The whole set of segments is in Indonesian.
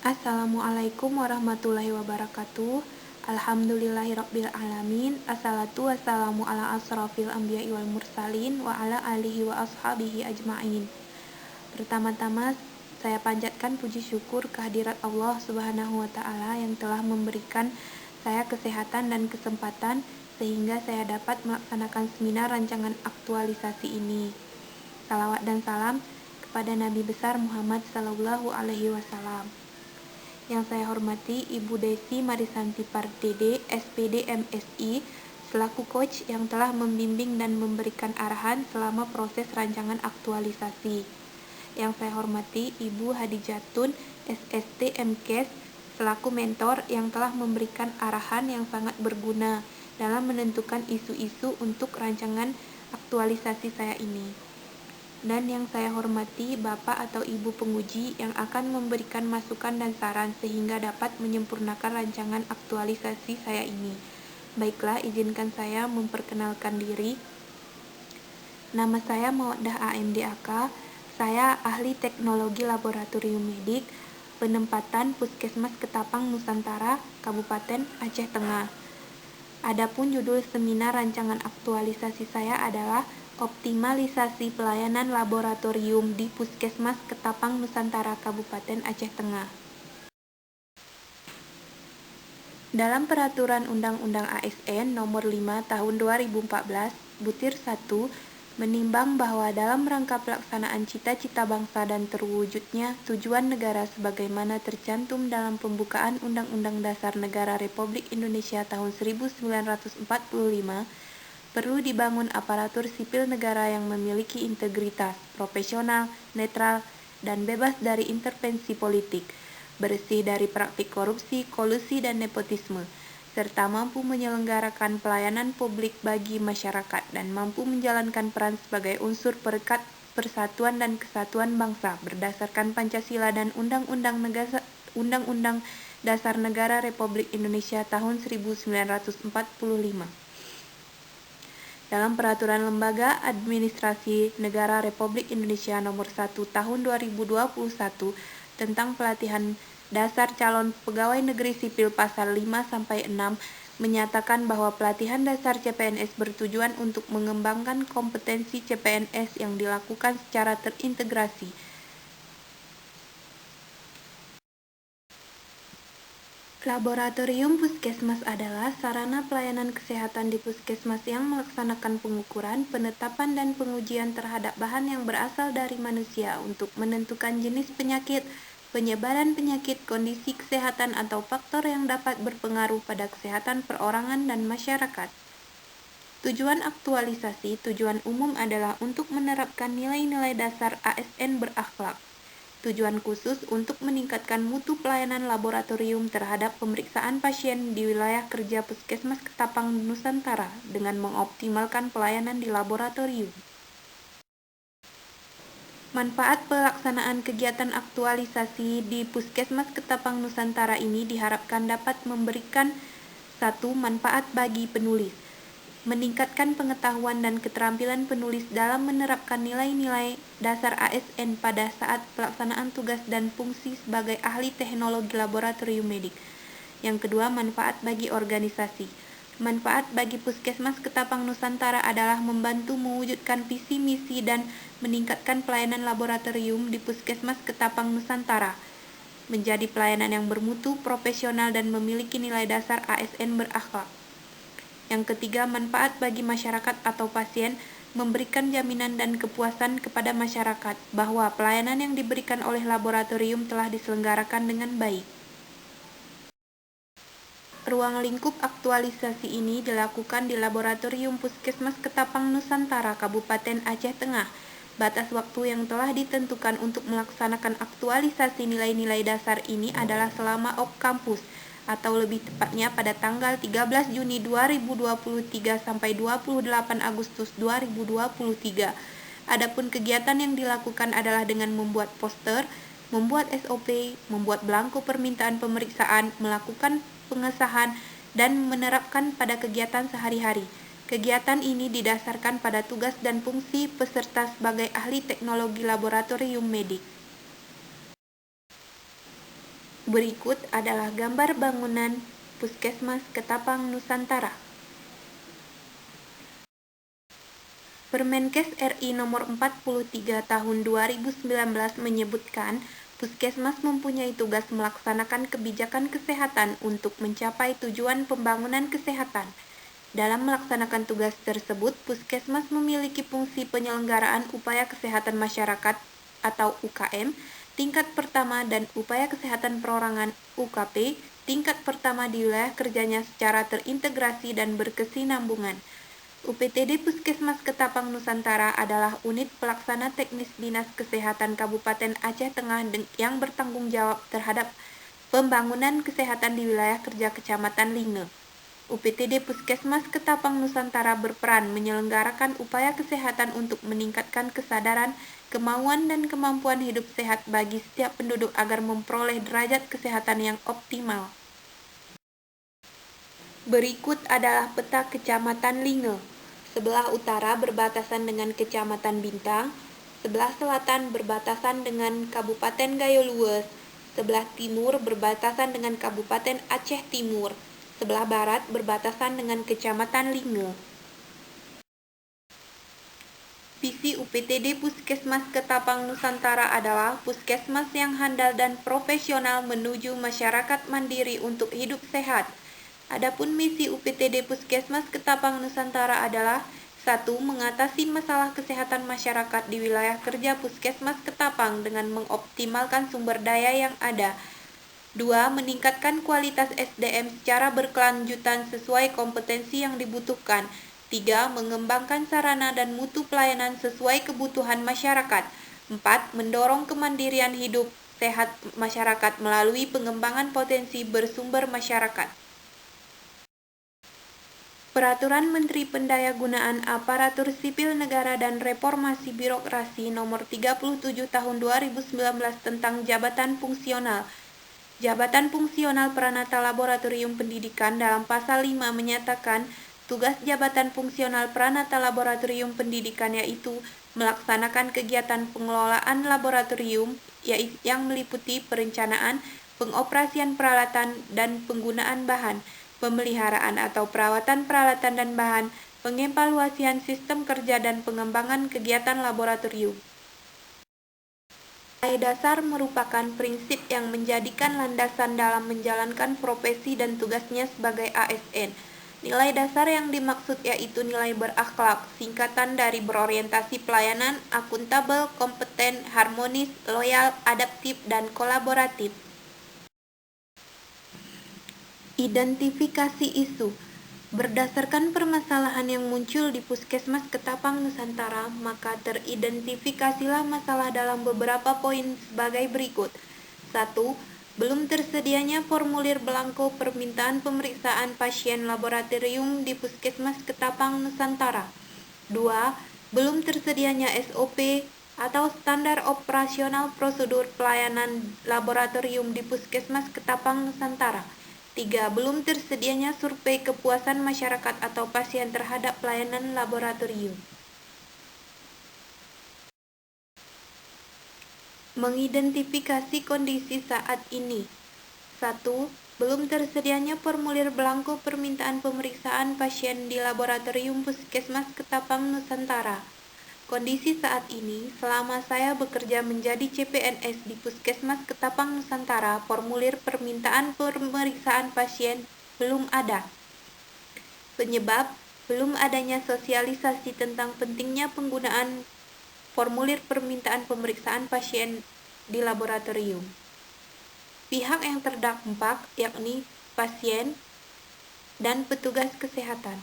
Assalamualaikum warahmatullahi wabarakatuh. Alhamdulillahirabbil alamin. Assalatu wassalamu ala asrofil anbiya'i wal mursalin wa ala alihi wa ashabihi ajma'in. Pertama-tama saya panjatkan puji syukur kehadirat Allah Subhanahu wa taala yang telah memberikan saya kesehatan dan kesempatan sehingga saya dapat melaksanakan seminar rancangan aktualisasi ini. Salawat dan salam kepada Nabi besar Muhammad sallallahu alaihi wasallam. Yang saya hormati Ibu Desi Marisanti Pardede, SPD MSI, selaku coach yang telah membimbing dan memberikan arahan selama proses rancangan aktualisasi. Yang saya hormati Ibu Hadijatun, SST MKes, selaku mentor yang telah memberikan arahan yang sangat berguna dalam menentukan isu-isu untuk rancangan aktualisasi saya ini. Dan yang saya hormati Bapak atau Ibu penguji yang akan memberikan masukan dan saran sehingga dapat menyempurnakan rancangan aktualisasi saya ini. Baiklah, izinkan saya memperkenalkan diri. Nama saya Mawaddah AMDAK. Saya ahli teknologi laboratorium medik, penempatan Puskesmas Ketapang Nusantara, Kabupaten Aceh Tengah. Adapun judul seminar rancangan aktualisasi saya adalah Optimalisasi Pelayanan Laboratorium di Puskesmas Ketapang Nusantara Kabupaten Aceh Tengah. Dalam Peraturan Undang-Undang ASN Nomor 5 Tahun 2014, Butir 1, menimbang bahwa dalam rangka pelaksanaan cita-cita bangsa dan terwujudnya tujuan negara sebagaimana tercantum dalam pembukaan Undang-Undang Dasar Negara Republik Indonesia tahun 1945, perlu dibangun aparatur sipil negara yang memiliki integritas, profesional, netral, dan bebas dari intervensi politik, bersih dari praktik korupsi, kolusi, dan nepotisme, serta mampu menyelenggarakan pelayanan publik bagi masyarakat dan mampu menjalankan peran sebagai unsur perekat persatuan dan kesatuan bangsa berdasarkan Pancasila dan Undang-Undang Dasar Negara Republik Indonesia tahun 1945. Dalam Peraturan Lembaga Administrasi Negara Republik Indonesia Nomor 1 Tahun 2021 tentang pelatihan dasar calon pegawai negeri sipil pasal 5-6 menyatakan bahwa pelatihan dasar CPNS bertujuan untuk mengembangkan kompetensi CPNS yang dilakukan secara terintegrasi. Laboratorium Puskesmas adalah sarana pelayanan kesehatan di Puskesmas yang melaksanakan pengukuran, penetapan, dan pengujian terhadap bahan yang berasal dari manusia untuk menentukan jenis penyakit, penyebaran penyakit, kondisi kesehatan, atau faktor yang dapat berpengaruh pada kesehatan perorangan dan masyarakat. Tujuan aktualisasi tujuan umum adalah untuk menerapkan nilai-nilai dasar ASN berakhlak. Tujuan khusus untuk meningkatkan mutu pelayanan laboratorium terhadap pemeriksaan pasien di wilayah kerja Puskesmas Ketapang Nusantara dengan mengoptimalkan pelayanan di laboratorium. Manfaat pelaksanaan kegiatan aktualisasi di Puskesmas Ketapang Nusantara ini diharapkan dapat memberikan 1. Manfaat bagi penulis, meningkatkan pengetahuan dan keterampilan penulis dalam menerapkan nilai-nilai dasar ASN pada saat pelaksanaan tugas dan fungsi sebagai ahli teknologi laboratorium medik. Yang kedua, manfaat bagi organisasi. Manfaat bagi Puskesmas Ketapang Nusantara adalah membantu mewujudkan visi misi dan meningkatkan pelayanan laboratorium di Puskesmas Ketapang Nusantara menjadi pelayanan yang bermutu, profesional, dan memiliki nilai dasar ASN berakhlak. Yang ketiga, manfaat bagi masyarakat atau pasien, memberikan jaminan dan kepuasan kepada masyarakat bahwa pelayanan yang diberikan oleh laboratorium telah diselenggarakan dengan baik. Ruang lingkup aktualisasi ini dilakukan di Laboratorium Puskesmas Ketapang Nusantara, Kabupaten Aceh Tengah. Batas waktu yang telah ditentukan untuk melaksanakan aktualisasi nilai-nilai dasar ini adalah selama Kampus, atau lebih tepatnya pada tanggal 13 Juni 2023 sampai 28 Agustus 2023. Adapun kegiatan yang dilakukan adalah dengan membuat poster, membuat SOP, membuat belangko permintaan pemeriksaan, melakukan pengesahan, dan menerapkan pada kegiatan sehari-hari. Kegiatan ini didasarkan pada tugas dan fungsi peserta sebagai ahli teknologi laboratorium medik. Berikut adalah gambar bangunan Puskesmas Ketapang Nusantara. Permenkes RI Nomor 43 Tahun 2019 menyebutkan, Puskesmas mempunyai tugas melaksanakan kebijakan kesehatan untuk mencapai tujuan pembangunan kesehatan. Dalam melaksanakan tugas tersebut, Puskesmas memiliki fungsi penyelenggaraan upaya kesehatan masyarakat atau UKM tingkat pertama dan upaya kesehatan perorangan UKP tingkat pertama di wilayah kerjanya secara terintegrasi dan berkesinambungan. UPTD Puskesmas Ketapang Nusantara adalah unit pelaksana teknis Dinas Kesehatan Kabupaten Aceh Tengah yang bertanggung jawab terhadap pembangunan kesehatan di wilayah kerja Kecamatan Linge. UPTD Puskesmas Ketapang Nusantara berperan menyelenggarakan upaya kesehatan untuk meningkatkan kesadaran, kemauan, dan kemampuan hidup sehat bagi setiap penduduk agar memperoleh derajat kesehatan yang optimal. Berikut adalah peta Kecamatan Linge. Sebelah utara berbatasan dengan Kecamatan Bintang, sebelah selatan berbatasan dengan Kabupaten Gayo Lues, sebelah timur berbatasan dengan Kabupaten Aceh Timur, sebelah barat berbatasan dengan Kecamatan Linge. Visi UPTD Puskesmas Ketapang Nusantara adalah puskesmas yang handal dan profesional menuju masyarakat mandiri untuk hidup sehat. Adapun misi UPTD Puskesmas Ketapang Nusantara adalah 1. Mengatasi masalah kesehatan masyarakat di wilayah kerja Puskesmas Ketapang dengan mengoptimalkan sumber daya yang ada. 2. Meningkatkan kualitas SDM secara berkelanjutan sesuai kompetensi yang dibutuhkan. 3. Mengembangkan sarana dan mutu pelayanan sesuai kebutuhan masyarakat. 4. Mendorong kemandirian hidup sehat masyarakat melalui pengembangan potensi bersumber masyarakat. Peraturan Menteri Pendayagunaan Aparatur Sipil Negara dan Reformasi Birokrasi Nomor 37 Tahun 2019 tentang Jabatan Fungsional. Jabatan Fungsional Pranata Laboratorium Pendidikan dalam Pasal 5 menyatakan, tugas Jabatan Fungsional Pranata Laboratorium Pendidikan yaitu melaksanakan kegiatan pengelolaan laboratorium yang meliputi perencanaan, pengoperasian peralatan dan penggunaan bahan, pemeliharaan atau perawatan peralatan dan bahan, pengevaluasian sistem kerja dan pengembangan kegiatan laboratorium. Nilai dasar merupakan prinsip yang menjadikan landasan dalam menjalankan profesi dan tugasnya sebagai ASN. Nilai dasar yang dimaksud yaitu nilai berakhlak, singkatan dari berorientasi pelayanan, akuntabel, kompeten, harmonis, loyal, adaptif, dan kolaboratif. Identifikasi isu. Berdasarkan permasalahan yang muncul di Puskesmas Ketapang Nusantara, maka teridentifikasilah masalah dalam beberapa poin sebagai berikut. 1. Belum tersedianya formulir belangko permintaan pemeriksaan pasien laboratorium di Puskesmas Ketapang Nusantara. 2. Belum tersedianya SOP atau standar operasional prosedur pelayanan laboratorium di Puskesmas Ketapang Nusantara. 3. Belum tersedianya survei kepuasan masyarakat atau pasien terhadap pelayanan laboratorium. Mengidentifikasi kondisi saat ini. 1. Belum tersedianya formulir belangko permintaan pemeriksaan pasien di laboratorium Puskesmas Ketapang Nusantara. Kondisi saat ini, selama saya bekerja menjadi CPNS di Puskesmas Ketapang Nusantara, formulir permintaan pemeriksaan pasien belum ada. Penyebab, belum adanya sosialisasi tentang pentingnya penggunaan formulir permintaan pemeriksaan pasien di laboratorium. Pihak yang terdampak, yakni pasien dan petugas kesehatan.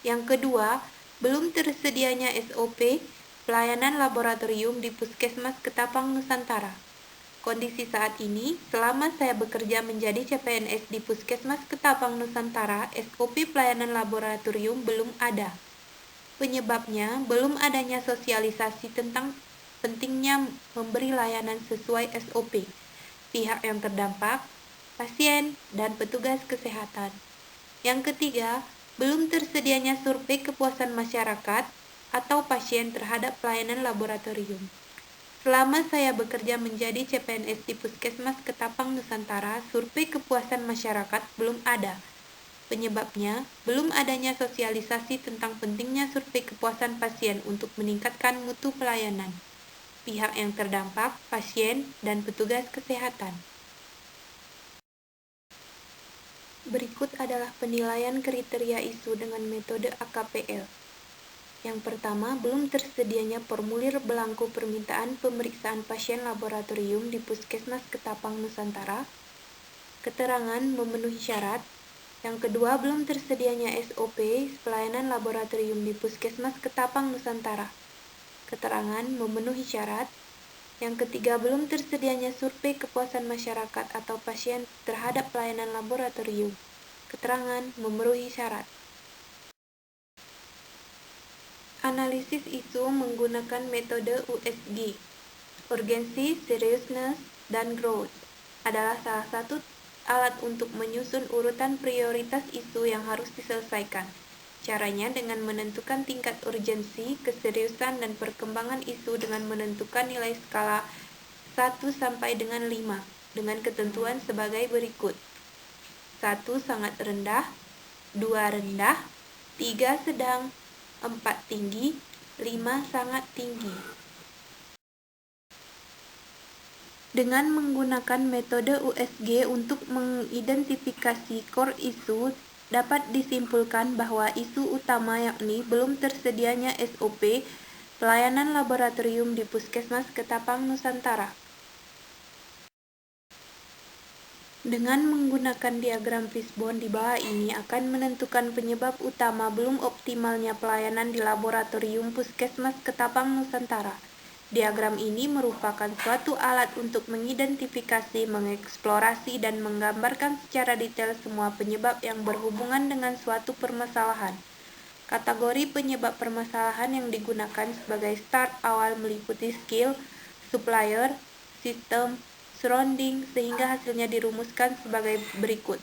Yang kedua, belum tersedianya SOP pelayanan laboratorium di Puskesmas Ketapang Nusantara. Kondisi saat ini, selama saya bekerja menjadi CPNS di Puskesmas Ketapang Nusantara, SOP pelayanan laboratorium belum ada. Penyebabnya, belum adanya sosialisasi tentang pentingnya memberi layanan sesuai SOP. Pihak yang terdampak, pasien, dan petugas kesehatan. Yang ketiga, belum tersedianya survei kepuasan masyarakat atau pasien terhadap pelayanan laboratorium. Selama saya bekerja menjadi CPNS di Puskesmas Ketapang Nusantara, survei kepuasan masyarakat belum ada. Penyebabnya, belum adanya sosialisasi tentang pentingnya survei kepuasan pasien untuk meningkatkan mutu pelayanan. Pihak yang terdampak, pasien, dan petugas kesehatan. Berikut adalah penilaian kriteria isu dengan metode AKPL. Yang pertama, belum tersedianya formulir belangko permintaan pemeriksaan pasien laboratorium di Puskesmas Ketapang Nusantara. Keterangan memenuhi syarat. Yang kedua, belum tersedianya SOP pelayanan laboratorium di Puskesmas Ketapang Nusantara. Keterangan memenuhi syarat. Yang ketiga, belum tersedianya survei kepuasan masyarakat atau pasien terhadap pelayanan laboratorium. Keterangan memenuhi syarat. Analisis isu menggunakan metode USG. Urgency, Seriousness, dan Growth adalah salah satu alat untuk menyusun urutan prioritas isu yang harus diselesaikan. Caranya dengan menentukan tingkat urgensi, keseriusan, dan perkembangan isu dengan menentukan nilai skala 1 sampai dengan 5 dengan ketentuan sebagai berikut. 1 sangat rendah, 2 rendah, 3 sedang, 4 tinggi, 5 sangat tinggi. Dengan menggunakan metode USG untuk mengidentifikasi core isu, dapat disimpulkan bahwa isu utama yakni belum tersedianya SOP pelayanan laboratorium di Puskesmas Ketapang Nusantara. Dengan menggunakan diagram fishbone di bawah ini akan menentukan penyebab utama belum optimalnya pelayanan di laboratorium Puskesmas Ketapang Nusantara. Diagram ini merupakan suatu alat untuk mengidentifikasi, mengeksplorasi, dan menggambarkan secara detail semua penyebab yang berhubungan dengan suatu permasalahan. Kategori penyebab permasalahan yang digunakan sebagai start awal meliputi skill, supplier, sistem, surrounding, sehingga hasilnya dirumuskan sebagai berikut.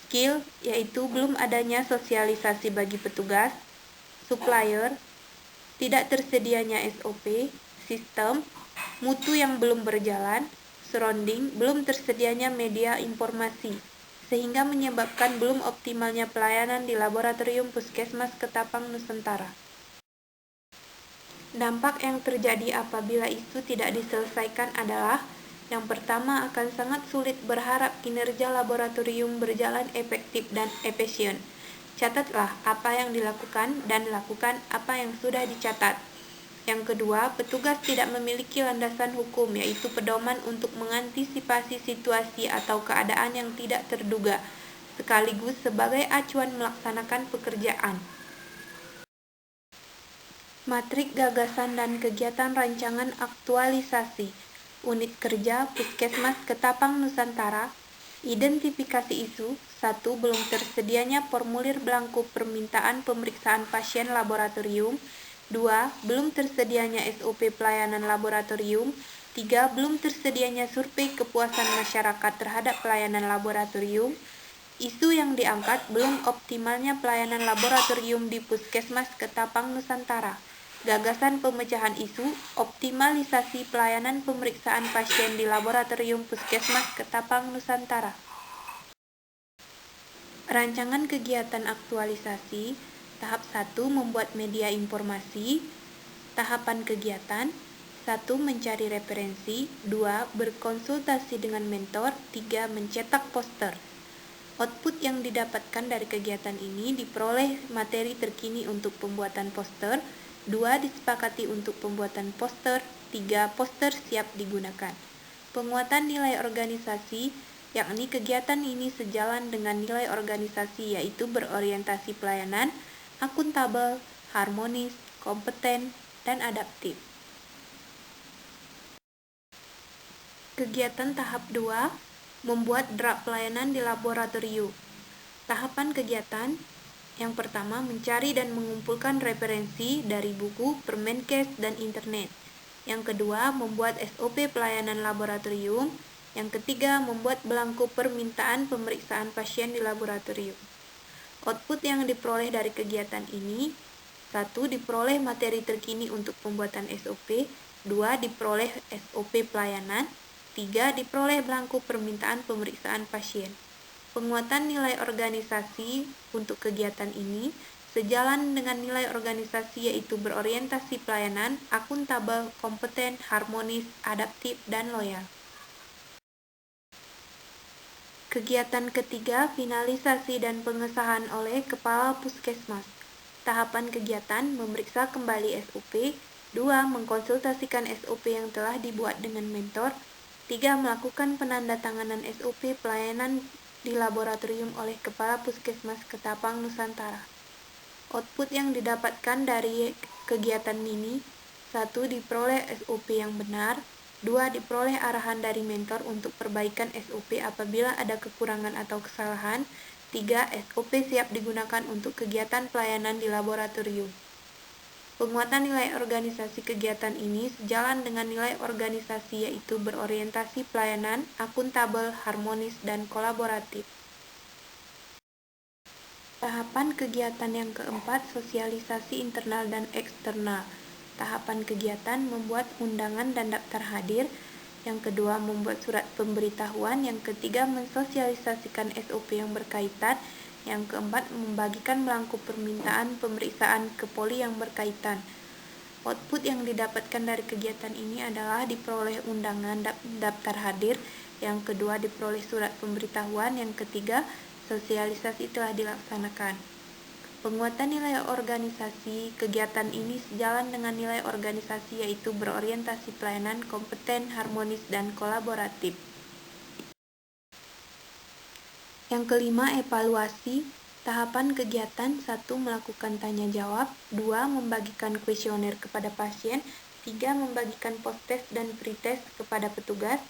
Skill, yaitu belum adanya sosialisasi bagi petugas. Supplier, tidak tersedianya SOP. Sistem, mutu yang belum berjalan. Surrounding, belum tersedianya media informasi, sehingga menyebabkan belum optimalnya pelayanan di laboratorium Puskesmas Ketapang Nusantara. Dampak yang terjadi apabila itu tidak diselesaikan adalah: yang pertama, akan sangat sulit berharap kinerja laboratorium berjalan efektif dan efisien. Catatlah apa yang dilakukan dan lakukan apa yang sudah dicatat. Yang kedua, petugas tidak memiliki landasan hukum, yaitu pedoman untuk mengantisipasi situasi atau keadaan yang tidak terduga, sekaligus sebagai acuan melaksanakan pekerjaan. Matrik gagasan dan kegiatan rancangan aktualisasi. Unit kerja Puskesmas Ketapang Nusantara. Identifikasi isu. 1. Belum tersedianya formulir belangko permintaan pemeriksaan pasien laboratorium. 2. Belum tersedianya SOP pelayanan laboratorium. 3. Belum tersedianya survei kepuasan masyarakat terhadap pelayanan laboratorium. Isu yang diangkat: belum optimalnya pelayanan laboratorium di Puskesmas Ketapang Nusantara. Gagasan pemecahan isu: optimalisasi pelayanan pemeriksaan pasien di laboratorium Puskesmas Ketapang Nusantara. Rancangan kegiatan aktualisasi. Tahap 1, membuat media informasi. Tahapan kegiatan: 1. Mencari referensi. 2. Berkonsultasi dengan mentor. 3. Mencetak poster. Output yang didapatkan dari kegiatan ini diperoleh materi terkini untuk pembuatan poster. 2. Disepakati untuk pembuatan poster. 3. Poster siap digunakan. Penguatan nilai organisasi, yakni kegiatan ini sejalan dengan nilai organisasi, yaitu berorientasi pelayanan, akuntabel, harmonis, kompeten, dan adaptif. Kegiatan tahap 2, membuat draft pelayanan di laboratorium. Tahapan kegiatan: yang pertama, mencari dan mengumpulkan referensi dari buku, Permenkes, dan internet. Yang kedua, membuat SOP pelayanan laboratorium. Yang ketiga, membuat belangko permintaan pemeriksaan pasien di laboratorium. Output yang diperoleh dari kegiatan ini: 1. Diperoleh materi terkini untuk pembuatan SOP. 2. Diperoleh SOP pelayanan. 3. Diperoleh belangko permintaan pemeriksaan pasien. Penguatan nilai organisasi untuk kegiatan ini sejalan dengan nilai organisasi yaitu berorientasi pelayanan, akuntabel, kompeten, harmonis, adaptif, dan loyal. Kegiatan ketiga, finalisasi dan pengesahan oleh Kepala Puskesmas. Tahapan kegiatan, memeriksa kembali SOP. 2. Mengkonsultasikan SOP yang telah dibuat dengan mentor. 3. Melakukan penandatanganan SOP pelayanan di laboratorium oleh Kepala Puskesmas Ketapang, Nusantara. Output yang didapatkan dari kegiatan ini: 1. Diperoleh SOP yang benar. 2. Diperoleh arahan dari mentor untuk perbaikan SOP apabila ada kekurangan atau kesalahan. 3. SOP siap digunakan untuk kegiatan pelayanan di laboratorium. Penguatan nilai organisasi kegiatan ini sejalan dengan nilai organisasi yaitu berorientasi pelayanan, akuntabel, harmonis, dan kolaboratif. Tahapan kegiatan yang keempat, sosialisasi internal dan eksternal. Tahapan kegiatan, membuat undangan dan daftar hadir. Yang kedua, membuat surat pemberitahuan. Yang ketiga, mensosialisasikan SOP yang berkaitan. Yang keempat, membagikan belangko permintaan pemeriksaan ke poli yang berkaitan. Output yang didapatkan dari kegiatan ini adalah diperoleh undangan daftar hadir. Yang kedua, diperoleh surat pemberitahuan. Yang ketiga, sosialisasi telah dilaksanakan. Penguatan nilai organisasi kegiatan ini sejalan dengan nilai organisasi yaitu berorientasi pelayanan, kompeten, harmonis, dan kolaboratif. Yang kelima, evaluasi. Tahapan kegiatan: 1. Melakukan tanya jawab. 2. Membagikan kuesioner kepada pasien. 3. Membagikan post-test dan pre-test kepada petugas.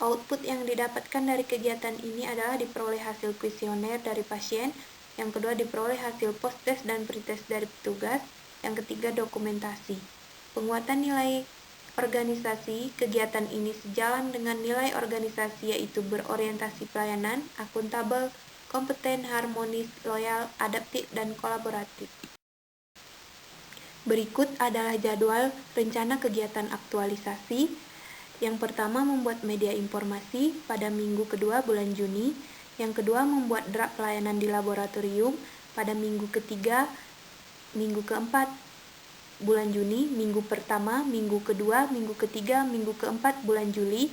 Output yang didapatkan dari kegiatan ini adalah diperoleh hasil kuesioner dari pasien. Yang kedua, diperoleh hasil post-test dan pre-test dari petugas. Yang ketiga, dokumentasi. Penguatan nilai organisasi kegiatan ini sejalan dengan nilai organisasi yaitu berorientasi pelayanan, akuntabel, kompeten, harmonis, loyal, adaptif, dan kolaboratif. Berikut adalah jadwal rencana kegiatan aktualisasi. Yang pertama, membuat media informasi pada minggu kedua bulan Juni. Yang kedua, membuat draft pelayanan di laboratorium pada minggu ketiga, minggu keempat bulan Juni, minggu pertama, minggu kedua, minggu ketiga, minggu keempat bulan Juli.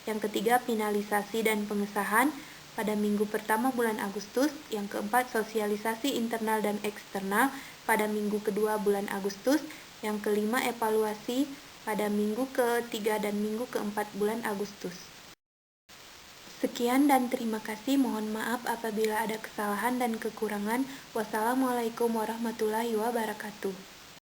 Yang ketiga, finalisasi dan pengesahan pada minggu pertama bulan Agustus. Yang keempat, sosialisasi internal dan eksternal pada minggu kedua bulan Agustus. Yang kelima, evaluasi pada minggu ketiga dan minggu keempat bulan Agustus. Sekian dan terima kasih. Mohon maaf apabila ada kesalahan dan kekurangan. Wassalamualaikum warahmatullahi wabarakatuh.